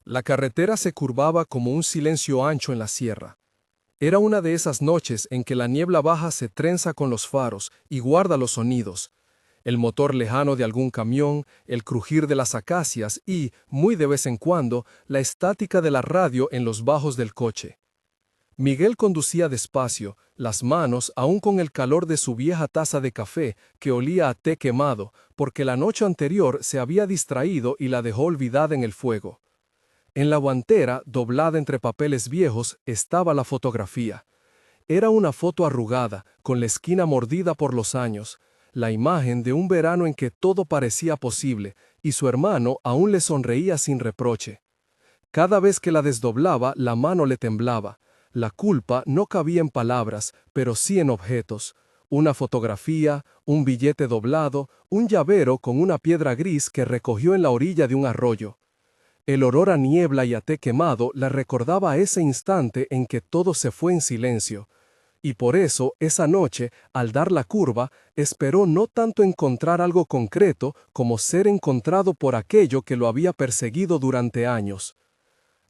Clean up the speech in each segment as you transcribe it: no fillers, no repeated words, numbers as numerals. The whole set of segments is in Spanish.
La carretera se curvaba como un silencio ancho en la sierra. Era una de esas noches en que la niebla baja se trenza con los faros y guarda los sonidos, el motor lejano de algún camión, el crujir de las acacias y, muy de vez en cuando, la estática de la radio en los bajos del coche. Miguel conducía despacio, las manos aún con el calor de su vieja taza de café que olía a té quemado, porque la noche anterior se había distraído y la dejó olvidada en el fuego. En la guantera, doblada entre papeles viejos, estaba la fotografía. Era una foto arrugada, con la esquina mordida por los años, la imagen de un verano en que todo parecía posible, y su hermano aún le sonreía sin reproche. Cada vez que la desdoblaba, la mano le temblaba. La culpa no cabía en palabras, pero sí en objetos. Una fotografía, un billete doblado, un llavero con una piedra gris que recogió en la orilla de un arroyo. El olor a niebla y a té quemado la recordaba a ese instante en que todo se fue en silencio. Y por eso, esa noche, al dar la curva, esperó no tanto encontrar algo concreto como ser encontrado por aquello que lo había perseguido durante años.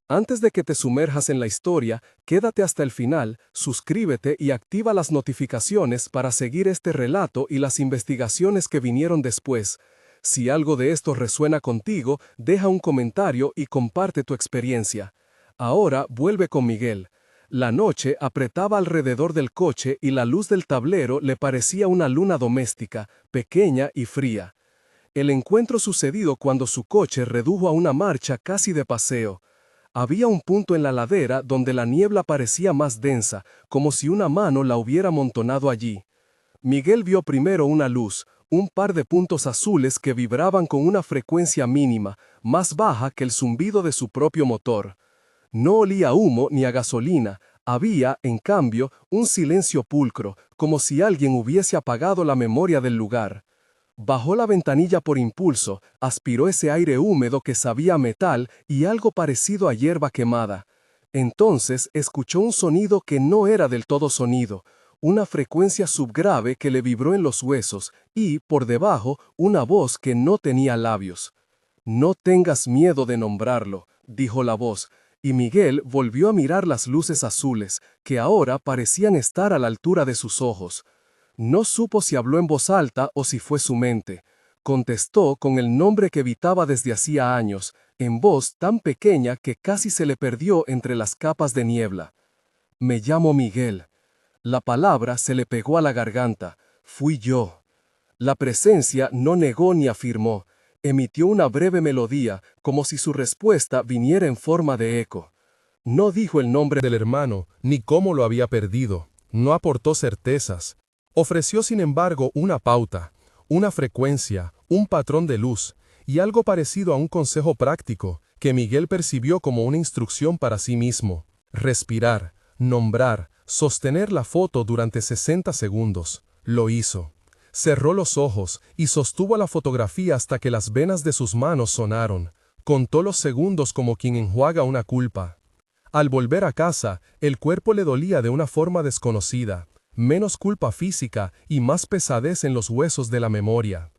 Antes de que te sumerjas en la historia, quédate hasta el final, suscríbete y activa las notificaciones para seguir este relato y las investigaciones que vinieron después. Si algo de esto resuena contigo, deja un comentario y comparte tu experiencia. Ahora vuelve con Miguel. La noche apretaba alrededor del coche y la luz del tablero le parecía una luna doméstica, pequeña y fría. El encuentro sucedido cuando su coche redujo a una marcha casi de paseo. Había un punto en la ladera donde la niebla parecía más densa, como si una mano la hubiera amontonado allí. Miguel vio primero una luz, un par de puntos azules que vibraban con una frecuencia mínima, más baja que el zumbido de su propio motor. No olía a humo ni a gasolina, había, en cambio, un silencio pulcro, como si alguien hubiese apagado la memoria del lugar. Bajó la ventanilla por impulso, aspiró ese aire húmedo que sabía a metal y algo parecido a hierba quemada. Entonces escuchó un sonido que no era del todo sonido, una frecuencia subgrave que le vibró en los huesos y, por debajo, una voz que no tenía labios. «No tengas miedo de nombrarlo», dijo la voz, y Miguel volvió a mirar las luces azules, que ahora parecían estar a la altura de sus ojos. No supo si habló en voz alta o si fue su mente. Contestó con el nombre que evitaba desde hacía años, en voz tan pequeña que casi se le perdió entre las capas de niebla. «Me llamo Miguel». La palabra se le pegó a la garganta. «Fui yo». La presencia no negó ni afirmó. Emitió una breve melodía, como si su respuesta viniera en forma de eco. No dijo el nombre del hermano, ni cómo lo había perdido. No aportó certezas. Ofreció, sin embargo, una pauta, una frecuencia, un patrón de luz, y algo parecido a un consejo práctico, que Miguel percibió como una instrucción para sí mismo. Respirar, nombrar, sostener la foto durante 60 segundos. Lo hizo. Cerró los ojos y sostuvo la fotografía hasta que las venas de sus manos sonaron. Contó los segundos como quien enjuaga una culpa. Al volver a casa, el cuerpo le dolía de una forma desconocida. Menos culpa física y más pesadez en los huesos de la memoria.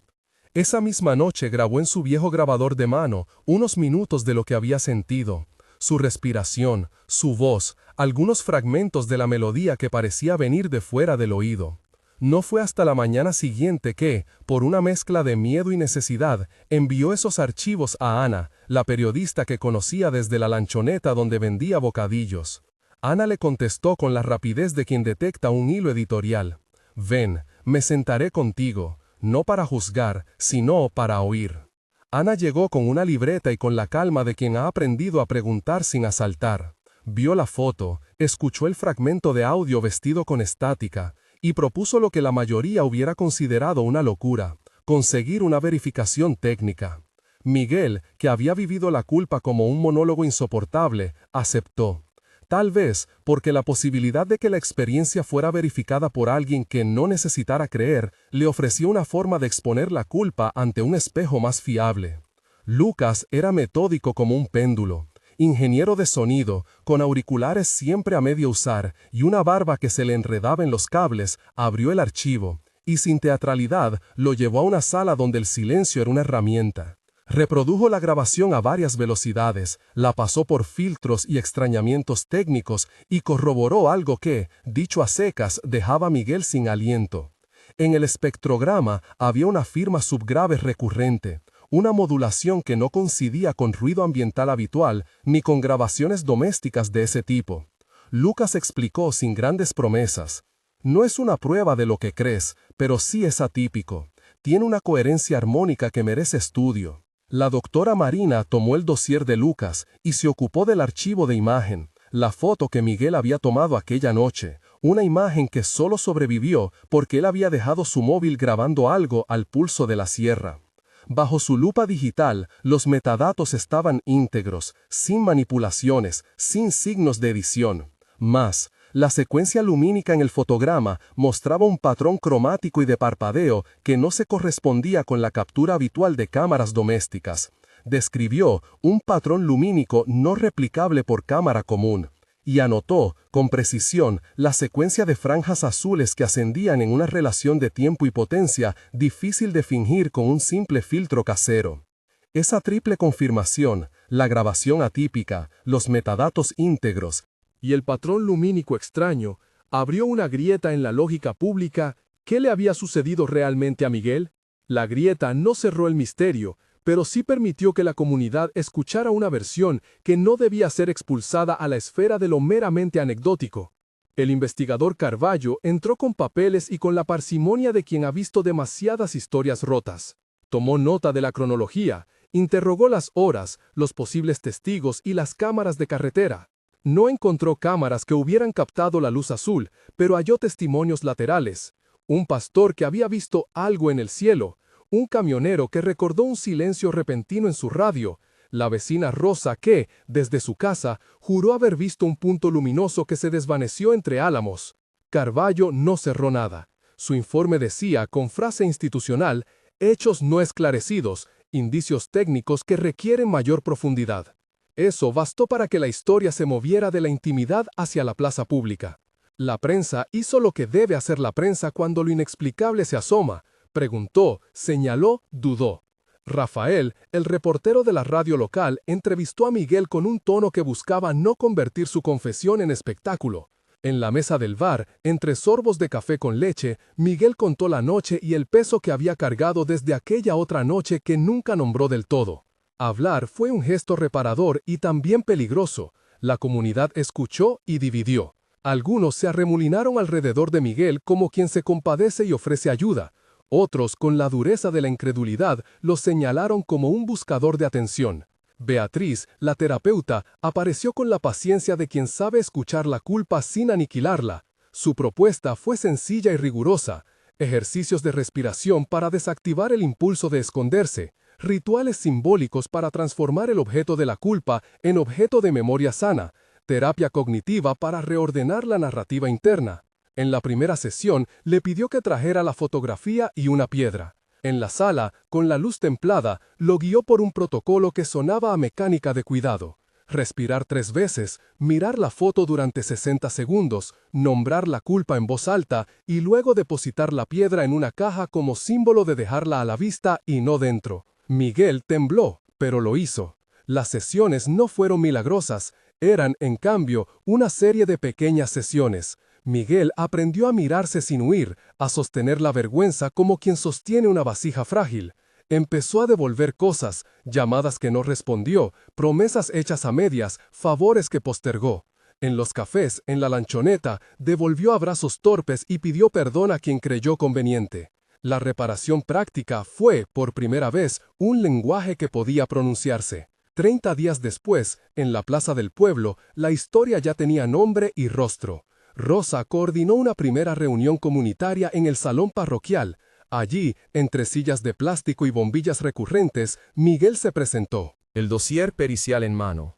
Esa misma noche grabó en su viejo grabador de mano unos minutos de lo que había sentido. Su respiración, su voz, algunos fragmentos de la melodía que parecía venir de fuera del oído. No fue hasta la mañana siguiente que, por una mezcla de miedo y necesidad, envió esos archivos a Ana, la periodista que conocía desde la lanchoneta donde vendía bocadillos. Ana le contestó con la rapidez de quien detecta un hilo editorial. «Ven, me sentaré contigo, no para juzgar, sino para oír». Ana llegó con una libreta y con la calma de quien ha aprendido a preguntar sin asaltar. Vio la foto, escuchó el fragmento de audio vestido con estática, y propuso lo que la mayoría hubiera considerado una locura: conseguir una verificación técnica. Miguel, que había vivido la culpa como un monólogo insoportable, aceptó. Tal vez porque la posibilidad de que la experiencia fuera verificada por alguien que no necesitara creer le ofreció una forma de exponer la culpa ante un espejo más fiable. Lucas era metódico como un péndulo. Ingeniero de sonido, con auriculares siempre a medio usar y una barba que se le enredaba en los cables, abrió el archivo y sin teatralidad lo llevó a una sala donde el silencio era una herramienta. Reprodujo la grabación a varias velocidades, la pasó por filtros y extrañamientos técnicos y corroboró algo que, dicho a secas, dejaba a Miguel sin aliento. En el espectrograma había una firma subgrave recurrente, una modulación que no coincidía con ruido ambiental habitual ni con grabaciones domésticas de ese tipo. Lucas explicó sin grandes promesas. No es una prueba de lo que crees, pero sí es atípico. Tiene una coherencia armónica que merece estudio. La doctora Marina tomó el dossier de Lucas y se ocupó del archivo de imagen, la foto que Miguel había tomado aquella noche, una imagen que solo sobrevivió porque él había dejado su móvil grabando algo al pulso de la sierra. Bajo su lupa digital, los metadatos estaban íntegros, sin manipulaciones, sin signos de edición. Más, la secuencia lumínica en el fotograma mostraba un patrón cromático y de parpadeo que no se correspondía con la captura habitual de cámaras domésticas. Describió un patrón lumínico no replicable por cámara común, y anotó, con precisión, la secuencia de franjas azules que ascendían en una relación de tiempo y potencia difícil de fingir con un simple filtro casero. Esa triple confirmación, la grabación atípica, los metadatos íntegros, y el patrón lumínico extraño, abrió una grieta en la lógica pública. ¿Qué le había sucedido realmente a Miguel? La grieta no cerró el misterio, pero sí permitió que la comunidad escuchara una versión que no debía ser expulsada a la esfera de lo meramente anecdótico. El investigador Carvalho entró con papeles y con la parsimonia de quien ha visto demasiadas historias rotas. Tomó nota de la cronología, interrogó las horas, los posibles testigos y las cámaras de carretera. No encontró cámaras que hubieran captado la luz azul, pero halló testimonios laterales. Un pastor que había visto algo en el cielo, un camionero que recordó un silencio repentino en su radio, la vecina Rosa que, desde su casa, juró haber visto un punto luminoso que se desvaneció entre álamos. Carvalho no cerró nada. Su informe decía, con frase institucional, hechos no esclarecidos, indicios técnicos que requieren mayor profundidad. Eso bastó para que la historia se moviera de la intimidad hacia la plaza pública. La prensa hizo lo que debe hacer la prensa cuando lo inexplicable se asoma. Preguntó, señaló, dudó. Rafael, el reportero de la radio local, entrevistó a Miguel con un tono que buscaba no convertir su confesión en espectáculo. En la mesa del bar, entre sorbos de café con leche, Miguel contó la noche y el peso que había cargado desde aquella otra noche que nunca nombró del todo. Hablar fue un gesto reparador y también peligroso. La comunidad escuchó y dividió. Algunos se arremolinaron alrededor de Miguel como quien se compadece y ofrece ayuda. Otros, con la dureza de la incredulidad, lo señalaron como un buscador de atención. Beatriz, la terapeuta, apareció con la paciencia de quien sabe escuchar la culpa sin aniquilarla. Su propuesta fue sencilla y rigurosa. Ejercicios de respiración para desactivar el impulso de esconderse. Rituales simbólicos para transformar el objeto de la culpa en objeto de memoria sana, terapia cognitiva para reordenar la narrativa interna. En la primera sesión le pidió que trajera la fotografía y una piedra. En la sala, con la luz templada, lo guió por un protocolo que sonaba a mecánica de cuidado. Respirar 3 veces, mirar la foto durante 60 segundos, nombrar la culpa en voz alta y luego depositar la piedra en una caja como símbolo de dejarla a la vista y no dentro. Miguel tembló, pero lo hizo. Las sesiones no fueron milagrosas, eran, en cambio, una serie de pequeñas sesiones. Miguel aprendió a mirarse sin huir, a sostener la vergüenza como quien sostiene una vasija frágil. Empezó a devolver cosas, llamadas que no respondió, promesas hechas a medias, favores que postergó. En los cafés, en la lanchoneta, devolvió abrazos torpes y pidió perdón a quien creyó conveniente. La reparación práctica fue, por primera vez, un lenguaje que podía pronunciarse. 30 días después, en la plaza del pueblo, la historia ya tenía nombre y rostro. Rosa coordinó una primera reunión comunitaria en el salón parroquial. Allí, entre sillas de plástico y bombillas recurrentes, Miguel se presentó. El dossier pericial en mano.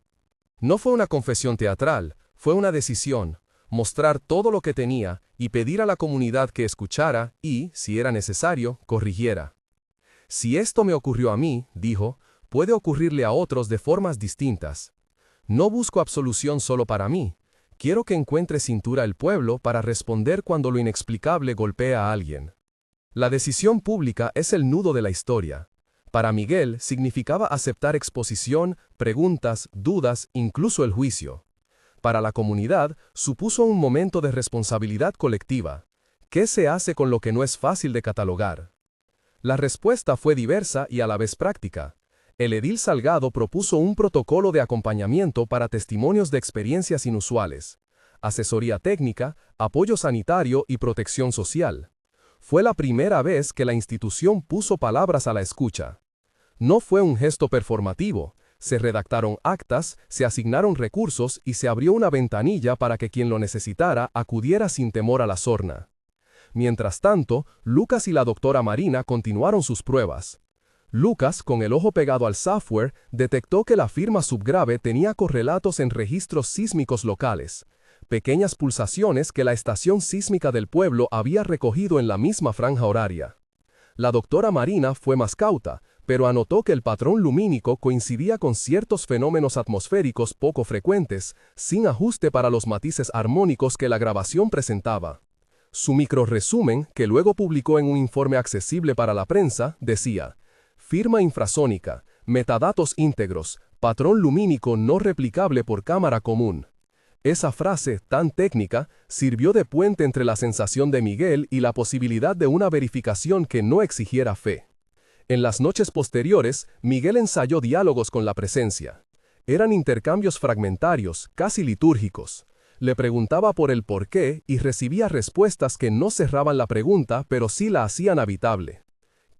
No fue una confesión teatral, fue una decisión. Mostrar todo lo que tenía y pedir a la comunidad que escuchara y, si era necesario, corrigiera. Si esto me ocurrió a mí, dijo, puede ocurrirle a otros de formas distintas. No busco absolución solo para mí. Quiero que encuentre cintura el pueblo para responder cuando lo inexplicable golpea a alguien. La decisión pública es el nudo de la historia. Para Miguel significaba aceptar exposición, preguntas, dudas, incluso el juicio. Para la comunidad supuso un momento de responsabilidad colectiva. ¿Qué se hace con lo que no es fácil de catalogar? La respuesta fue diversa y a la vez práctica. El edil Salgado propuso un protocolo de acompañamiento para testimonios de experiencias inusuales, asesoría técnica, apoyo sanitario y protección social. Fue la primera vez que la institución puso palabras a la escucha. No fue un gesto performativo, se redactaron actas, se asignaron recursos y se abrió una ventanilla para que quien lo necesitara acudiera sin temor a la sorna. Mientras tanto, Lucas y la doctora Marina continuaron sus pruebas. Lucas, con el ojo pegado al software, detectó que la firma subgrave tenía correlatos en registros sísmicos locales, pequeñas pulsaciones que la estación sísmica del pueblo había recogido en la misma franja horaria. La doctora Marina fue más cauta, pero anotó que el patrón lumínico coincidía con ciertos fenómenos atmosféricos poco frecuentes, sin ajuste para los matices armónicos que la grabación presentaba. Su microresumen, que luego publicó en un informe accesible para la prensa, decía: firma infrasónica, metadatos íntegros, patrón lumínico no replicable por cámara común. Esa frase, tan técnica, sirvió de puente entre la sensación de Miguel y la posibilidad de una verificación que no exigiera fe. En las noches posteriores, Miguel ensayó diálogos con la presencia. Eran intercambios fragmentarios, casi litúrgicos. Le preguntaba por el porqué y recibía respuestas que no cerraban la pregunta, pero sí la hacían habitable.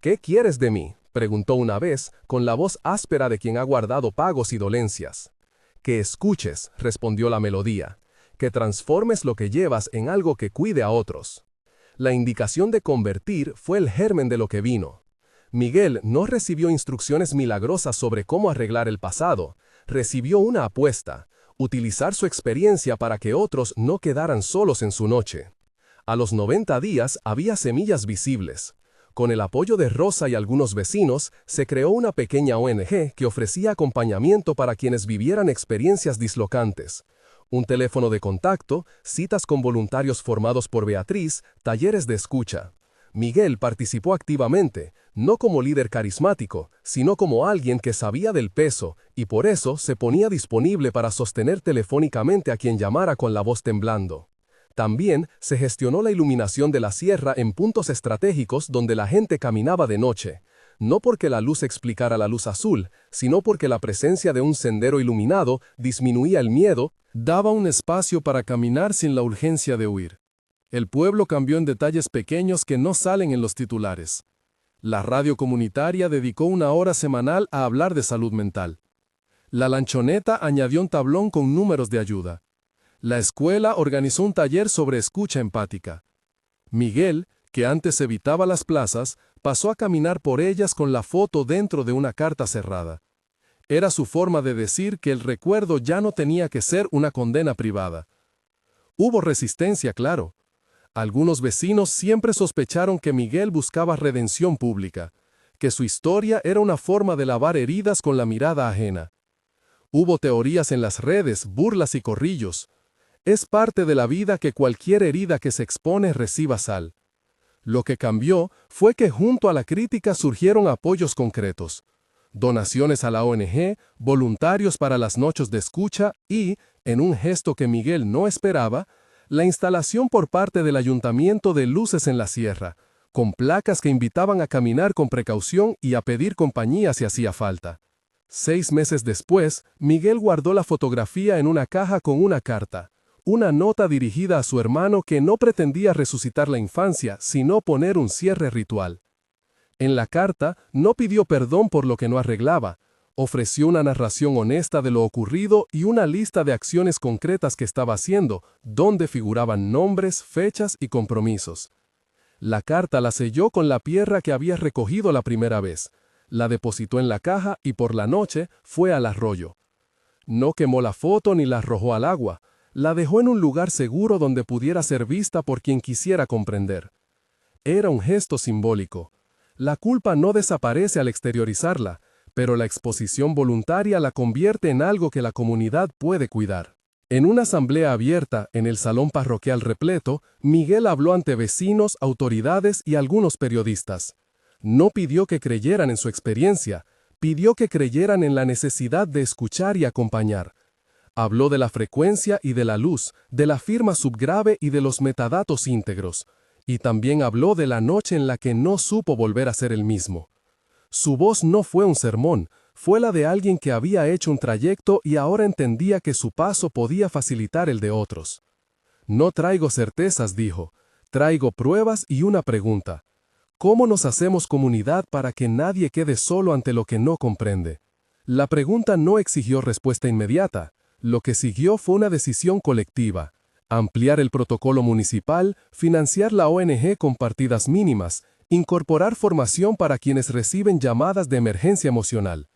¿Qué quieres de mí?, preguntó una vez, con la voz áspera de quien ha guardado pagos y dolencias. Que escuches, respondió la melodía, que transformes lo que llevas en algo que cuide a otros. La indicación de convertir fue el germen de lo que vino. Miguel no recibió instrucciones milagrosas sobre cómo arreglar el pasado, recibió una apuesta: utilizar su experiencia para que otros no quedaran solos en su noche. A los 90 días había semillas visibles. Con el apoyo de Rosa y algunos vecinos, se creó una pequeña ONG que ofrecía acompañamiento para quienes vivieran experiencias dislocantes. Un teléfono de contacto, citas con voluntarios formados por Beatriz, talleres de escucha. Miguel participó activamente, no como líder carismático, sino como alguien que sabía del peso, y por eso se ponía disponible para sostener telefónicamente a quien llamara con la voz temblando. También se gestionó la iluminación de la sierra en puntos estratégicos donde la gente caminaba de noche, no porque la luz explicara la luz azul, sino porque la presencia de un sendero iluminado disminuía el miedo, daba un espacio para caminar sin la urgencia de huir. El pueblo cambió en detalles pequeños que no salen en los titulares. La radio comunitaria dedicó 1 hora semanal a hablar de salud mental. La lanchoneta añadió un tablón con números de ayuda. La escuela organizó un taller sobre escucha empática. Miguel, que antes evitaba las plazas, pasó a caminar por ellas con la foto dentro de una carta cerrada. Era su forma de decir que el recuerdo ya no tenía que ser una condena privada. Hubo resistencia, claro. Algunos vecinos siempre sospecharon que Miguel buscaba redención pública, que su historia era una forma de lavar heridas con la mirada ajena. Hubo teorías en las redes, burlas y corrillos. Es parte de la vida que cualquier herida que se expone reciba sal. Lo que cambió fue que junto a la crítica surgieron apoyos concretos. Donaciones a la ONG, voluntarios para las noches de escucha y, en un gesto que Miguel no esperaba, la instalación por parte del Ayuntamiento de luces en la sierra, con placas que invitaban a caminar con precaución y a pedir compañía si hacía falta. 6 meses después, Miguel guardó la fotografía en una caja con una carta, una nota dirigida a su hermano que no pretendía resucitar la infancia, sino poner un cierre ritual. En la carta no pidió perdón por lo que no arreglaba, ofreció una narración honesta de lo ocurrido y una lista de acciones concretas que estaba haciendo, donde figuraban nombres, fechas y compromisos. La carta la selló con la piedra que había recogido la primera vez, la depositó en la caja y por la noche fue al arroyo. No quemó la foto ni la arrojó al agua, la dejó en un lugar seguro donde pudiera ser vista por quien quisiera comprender. Era un gesto simbólico. La culpa no desaparece al exteriorizarla, pero la exposición voluntaria la convierte en algo que la comunidad puede cuidar. En una asamblea abierta, en el salón parroquial repleto, Miguel habló ante vecinos, autoridades y algunos periodistas. No pidió que creyeran en su experiencia, pidió que creyeran en la necesidad de escuchar y acompañar. Habló de la frecuencia y de la luz, de la firma subgrave y de los metadatos íntegros. Y también habló de la noche en la que no supo volver a ser el mismo. Su voz no fue un sermón, fue la de alguien que había hecho un trayecto y ahora entendía que su paso podía facilitar el de otros. No traigo certezas, dijo, traigo pruebas y una pregunta. ¿Cómo nos hacemos comunidad para que nadie quede solo ante lo que no comprende? La pregunta no exigió respuesta inmediata. Lo que siguió fue una decisión colectiva. Ampliar el protocolo municipal, financiar la ONG con partidas mínimas, incorporar formación para quienes reciben llamadas de emergencia emocional.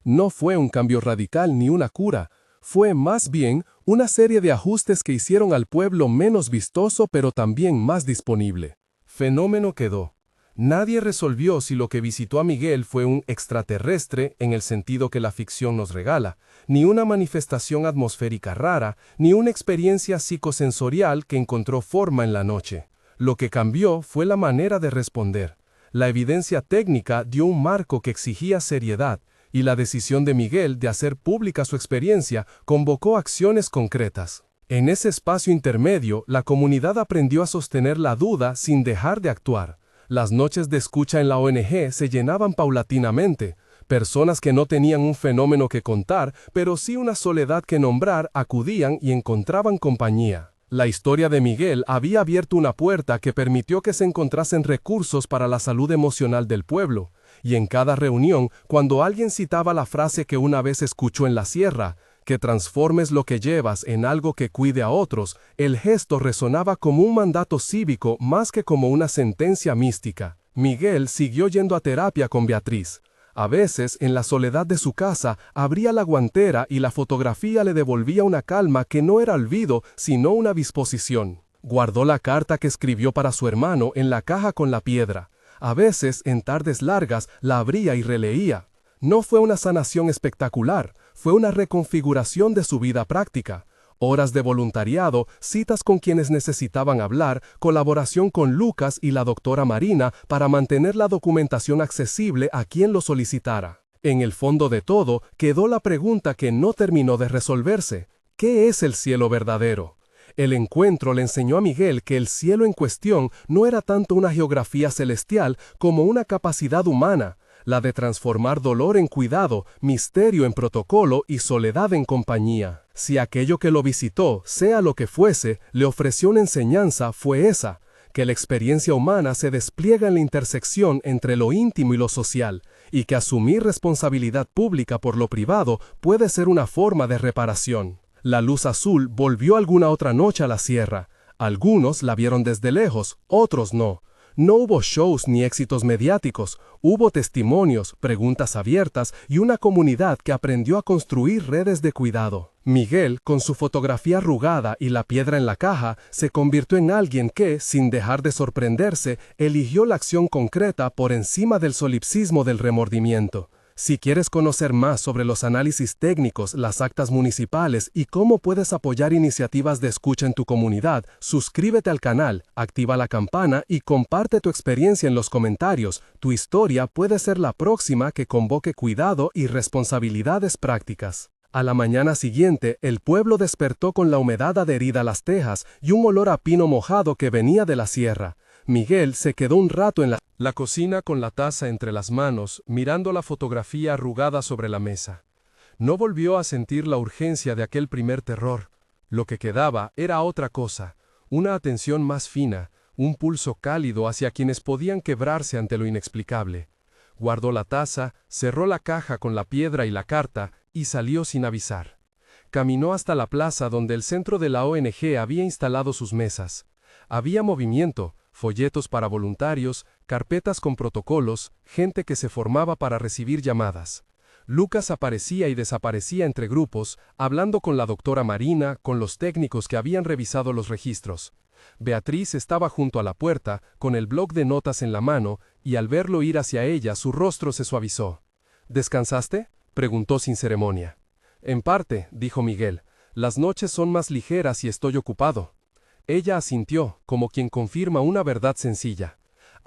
No fue un cambio radical ni una cura, fue más bien una serie de ajustes que hicieron al pueblo menos vistoso pero también más disponible. Fenómeno quedó. Nadie resolvió si lo que visitó a Miguel fue un extraterrestre en el sentido que la ficción nos regala, ni una manifestación atmosférica rara, ni una experiencia psicosensorial que encontró forma en la noche. Lo que cambió fue la manera de responder. La evidencia técnica dio un marco que exigía seriedad, y la decisión de Miguel de hacer pública su experiencia convocó acciones concretas. En ese espacio intermedio, la comunidad aprendió a sostener la duda sin dejar de actuar. Las noches de escucha en la ONG se llenaban paulatinamente. Personas que no tenían un fenómeno que contar, pero sí una soledad que nombrar, acudían y encontraban compañía. La historia de Miguel había abierto una puerta que permitió que se encontrasen recursos para la salud emocional del pueblo. Y en cada reunión, cuando alguien citaba la frase que una vez escuchó en la sierra, que transformes lo que llevas en algo que cuide a otros, el gesto resonaba como un mandato cívico más que como una sentencia mística. Miguel siguió yendo a terapia con Beatriz. A veces, en la soledad de su casa, abría la guantera y la fotografía le devolvía una calma que no era olvido, sino una disposición. Guardó la carta que escribió para su hermano en la caja con la piedra. A veces, en tardes largas, la abría y releía. No fue una sanación espectacular, fue una reconfiguración de su vida práctica. Horas de voluntariado, citas con quienes necesitaban hablar, colaboración con Lucas y la doctora Marina para mantener la documentación accesible a quien lo solicitara. En el fondo de todo, quedó la pregunta que no terminó de resolverse. ¿Qué es el cielo verdadero? El encuentro le enseñó a Miguel que el cielo en cuestión no era tanto una geografía celestial como una capacidad humana, la de transformar dolor en cuidado, misterio en protocolo y soledad en compañía. Si aquello que lo visitó, sea lo que fuese, le ofreció una enseñanza, fue esa, que la experiencia humana se despliega en la intersección entre lo íntimo y lo social, y que asumir responsabilidad pública por lo privado puede ser una forma de reparación. La luz azul volvió alguna otra noche a la sierra. Algunos la vieron desde lejos, otros no. No hubo shows ni éxitos mediáticos, hubo testimonios, preguntas abiertas y una comunidad que aprendió a construir redes de cuidado. Miguel, con su fotografía arrugada y la piedra en la caja, se convirtió en alguien que, sin dejar de sorprenderse, eligió la acción concreta por encima del solipsismo del remordimiento. Si quieres conocer más sobre los análisis técnicos, las actas municipales y cómo puedes apoyar iniciativas de escucha en tu comunidad, suscríbete al canal, activa la campana y comparte tu experiencia en los comentarios. Tu historia puede ser la próxima que convoque cuidado y responsabilidades prácticas. A la mañana siguiente, el pueblo despertó con la humedad adherida a las tejas y un olor a pino mojado que venía de la sierra. Miguel se quedó un rato en la cocina con la taza entre las manos, mirando la fotografía arrugada sobre la mesa. No volvió a sentir la urgencia de aquel primer terror. Lo que quedaba era otra cosa, una atención más fina, un pulso cálido hacia quienes podían quebrarse ante lo inexplicable. Guardó la taza, cerró la caja con la piedra y la carta y salió sin avisar. Caminó hasta la plaza donde el centro de la ONG había instalado sus mesas. Había movimiento, folletos para voluntarios, carpetas con protocolos, gente que se formaba para recibir llamadas. Lucas aparecía y desaparecía entre grupos, hablando con la doctora Marina, con los técnicos que habían revisado los registros. Beatriz estaba junto a la puerta, con el bloc de notas en la mano, y al verlo ir hacia ella, su rostro se suavizó. ¿Descansaste?, preguntó sin ceremonia. En parte, dijo Miguel, las noches son más ligeras y estoy ocupado. Ella asintió, como quien confirma una verdad sencilla.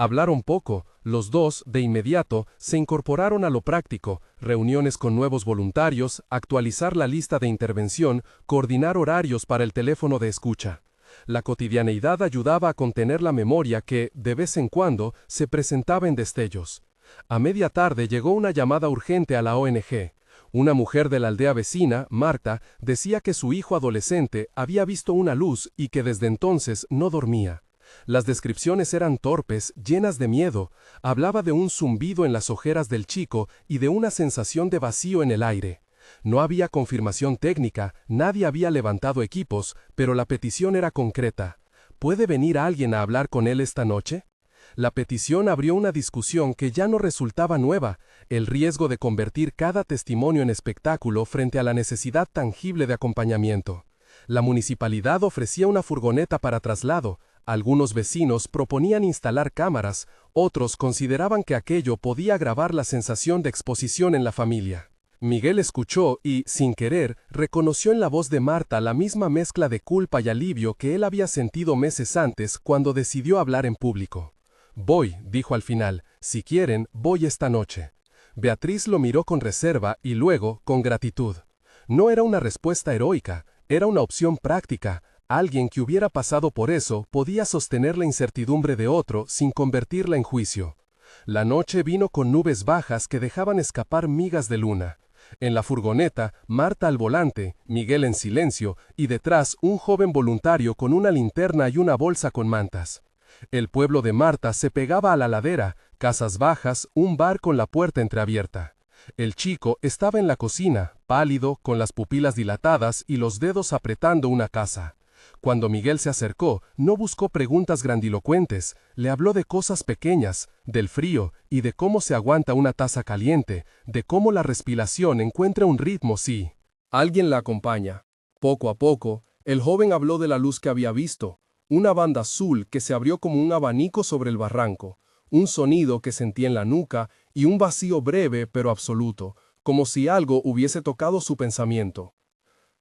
Hablaron poco, los dos, de inmediato, se incorporaron a lo práctico, reuniones con nuevos voluntarios, actualizar la lista de intervención, coordinar horarios para el teléfono de escucha. La cotidianeidad ayudaba a contener la memoria que, de vez en cuando, se presentaba en destellos. A media tarde llegó una llamada urgente a la ONG. Una mujer de la aldea vecina, Marta, decía que su hijo adolescente había visto una luz y que desde entonces no dormía. Las descripciones eran torpes, llenas de miedo. Hablaba de un zumbido en las ojeras del chico y de una sensación de vacío en el aire. No había confirmación técnica, nadie había levantado equipos, pero la petición era concreta. ¿Puede venir alguien a hablar con él esta noche? La petición abrió una discusión que ya no resultaba nueva, el riesgo de convertir cada testimonio en espectáculo frente a la necesidad tangible de acompañamiento. La municipalidad ofrecía una furgoneta para traslado. Algunos vecinos proponían instalar cámaras, otros consideraban que aquello podía agravar la sensación de exposición en la familia. Miguel escuchó y, sin querer, reconoció en la voz de Marta la misma mezcla de culpa y alivio que él había sentido meses antes cuando decidió hablar en público. «Voy», dijo al final, «si quieren, voy esta noche». Beatriz lo miró con reserva y luego con gratitud. No era una respuesta heroica, era una opción práctica. Alguien que hubiera pasado por eso podía sostener la incertidumbre de otro sin convertirla en juicio. La noche vino con nubes bajas que dejaban escapar migas de luna. En la furgoneta, Marta al volante, Miguel en silencio, y detrás un joven voluntario con una linterna y una bolsa con mantas. El pueblo de Marta se pegaba a la ladera, casas bajas, un bar con la puerta entreabierta. El chico estaba en la cocina, pálido, con las pupilas dilatadas y los dedos apretando una caza. Cuando Miguel se acercó, no buscó preguntas grandilocuentes, le habló de cosas pequeñas, del frío y de cómo se aguanta una taza caliente, de cómo la respiración encuentra un ritmo si alguien la acompaña. Poco a poco, el joven habló de la luz que había visto, una banda azul que se abrió como un abanico sobre el barranco, un sonido que sentía en la nuca y un vacío breve pero absoluto, como si algo hubiese tocado su pensamiento.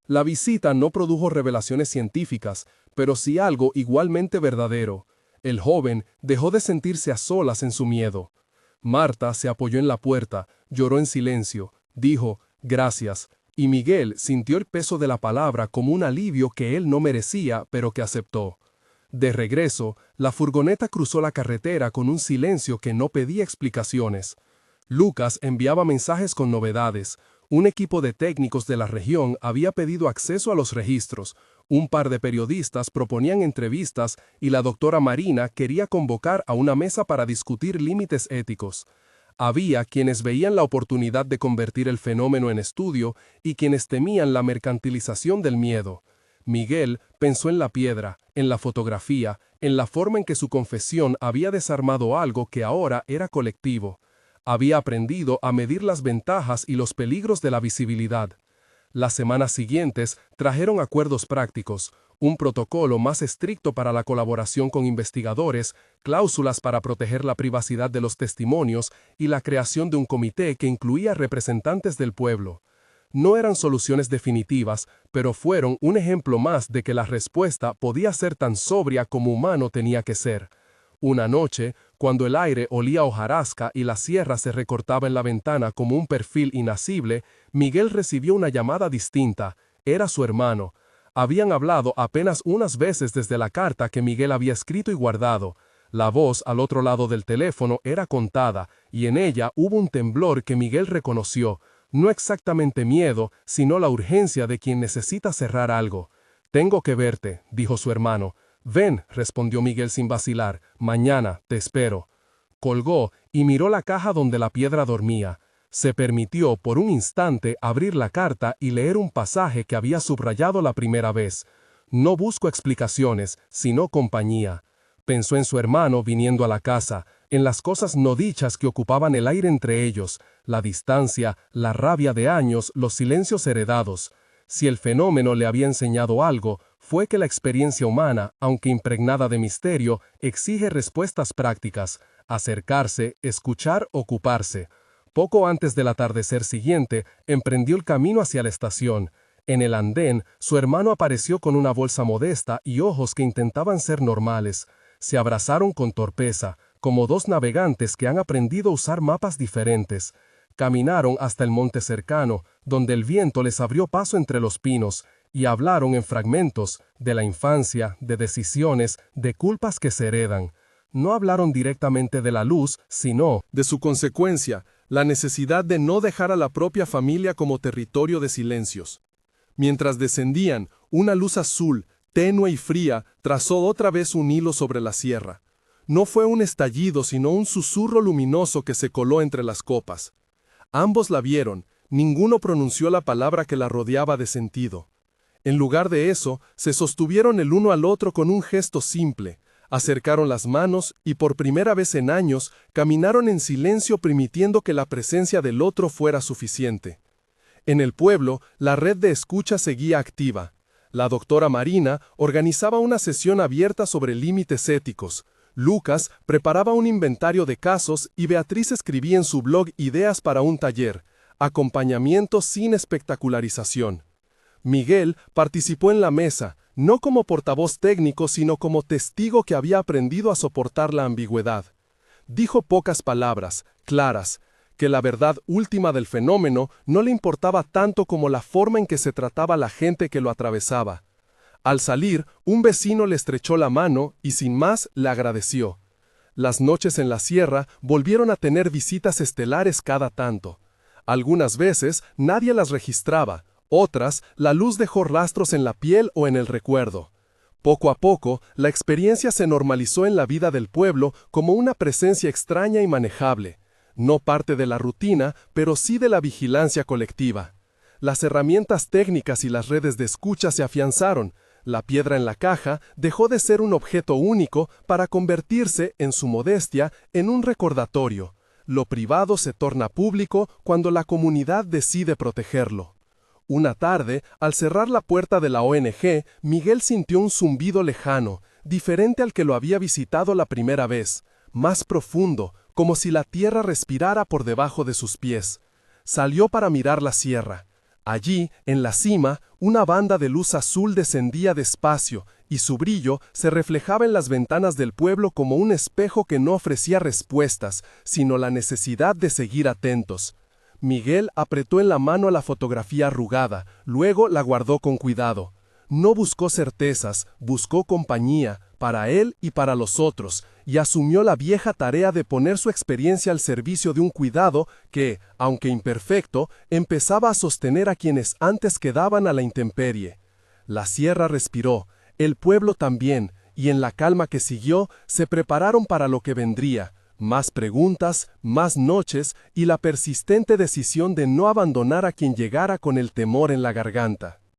La visita no produjo revelaciones científicas, pero sí algo igualmente verdadero. El joven dejó de sentirse a solas en su miedo. Marta se apoyó en la puerta, lloró en silencio, dijo, «gracias», y Miguel sintió el peso de la palabra como un alivio que él no merecía, pero que aceptó. De regreso, la furgoneta cruzó la carretera con un silencio que no pedía explicaciones. Lucas enviaba mensajes con novedades. Un equipo de técnicos de la región había pedido acceso a los registros, un par de periodistas proponían entrevistas y la doctora Marina quería convocar a una mesa para discutir límites éticos. Había quienes veían la oportunidad de convertir el fenómeno en estudio y quienes temían la mercantilización del miedo. Miguel pensó en la piedra, en la fotografía, en la forma en que su confesión había desarmado algo que ahora era colectivo. Había aprendido a medir las ventajas y los peligros de la visibilidad. Las semanas siguientes trajeron acuerdos prácticos, un protocolo más estricto para la colaboración con investigadores, cláusulas para proteger la privacidad de los testimonios y la creación de un comité que incluía representantes del pueblo. No eran soluciones definitivas, pero fueron un ejemplo más de que la respuesta podía ser tan sobria como humano tenía que ser. Una noche, cuando el aire olía a hojarasca y la sierra se recortaba en la ventana como un perfil inasible, Miguel recibió una llamada distinta. Era su hermano. Habían hablado apenas unas veces desde la carta que Miguel había escrito y guardado. La voz al otro lado del teléfono era contada, y en ella hubo un temblor que Miguel reconoció. No exactamente miedo, sino la urgencia de quien necesita cerrar algo. «Tengo que verte», dijo su hermano. «Ven», respondió Miguel sin vacilar, «mañana, te espero». Colgó y miró la caja donde la piedra dormía. Se permitió por un instante abrir la carta y leer un pasaje que había subrayado la primera vez. «No busco explicaciones, sino compañía». Pensó en su hermano viniendo a la casa, en las cosas no dichas que ocupaban el aire entre ellos, la distancia, la rabia de años, los silencios heredados. Si el fenómeno le había enseñado algo, fue que la experiencia humana, aunque impregnada de misterio, exige respuestas prácticas: acercarse, escuchar, ocuparse. Poco antes del atardecer siguiente, emprendió el camino hacia la estación. En el andén, su hermano apareció con una bolsa modesta y ojos que intentaban ser normales. Se abrazaron con torpeza, como dos navegantes que han aprendido a usar mapas diferentes. Caminaron hasta el monte cercano, donde el viento les abrió paso entre los pinos, y hablaron en fragmentos de la infancia, de decisiones, de culpas que se heredan. No hablaron directamente de la luz, sino de su consecuencia, la necesidad de no dejar a la propia familia como territorio de silencios. Mientras descendían, una luz azul, tenue y fría, trazó otra vez un hilo sobre la sierra. No fue un estallido, sino un susurro luminoso que se coló entre las copas. Ambos la vieron, ninguno pronunció la palabra que la rodeaba de sentido. En lugar de eso, se sostuvieron el uno al otro con un gesto simple, acercaron las manos y por primera vez en años caminaron en silencio permitiendo que la presencia del otro fuera suficiente. En el pueblo, la red de escucha seguía activa. La doctora Marina organizaba una sesión abierta sobre límites éticos. Lucas preparaba un inventario de casos y Beatriz escribía en su blog ideas para un taller, acompañamiento sin espectacularización. Miguel participó en la mesa, no como portavoz técnico, sino como testigo que había aprendido a soportar la ambigüedad. Dijo pocas palabras, claras, que la verdad última del fenómeno no le importaba tanto como la forma en que se trataba a la gente que lo atravesaba. Al salir, un vecino le estrechó la mano y sin más le agradeció. Las noches en la sierra volvieron a tener visitas estelares cada tanto. Algunas veces nadie las registraba, otras la luz dejó rastros en la piel o en el recuerdo. Poco a poco, la experiencia se normalizó en la vida del pueblo como una presencia extraña y manejable. No parte de la rutina, pero sí de la vigilancia colectiva. Las herramientas técnicas y las redes de escucha se afianzaron. La piedra en la caja dejó de ser un objeto único para convertirse, en su modestia, en un recordatorio. Lo privado se torna público cuando la comunidad decide protegerlo. Una tarde, al cerrar la puerta de la ONG, Miguel sintió un zumbido lejano, diferente al que lo había visitado la primera vez, más profundo, como si la tierra respirara por debajo de sus pies. Salió para mirar la sierra. Allí, en la cima, una banda de luz azul descendía despacio, y su brillo se reflejaba en las ventanas del pueblo como un espejo que no ofrecía respuestas, sino la necesidad de seguir atentos. Miguel apretó en la mano la fotografía arrugada, luego la guardó con cuidado. No buscó certezas, buscó compañía, para él y para los otros, y asumió la vieja tarea de poner su experiencia al servicio de un cuidado que, aunque imperfecto, empezaba a sostener a quienes antes quedaban a la intemperie. La sierra respiró, el pueblo también, y en la calma que siguió, se prepararon para lo que vendría. Más preguntas, más noches y la persistente decisión de no abandonar a quien llegara con el temor en la garganta.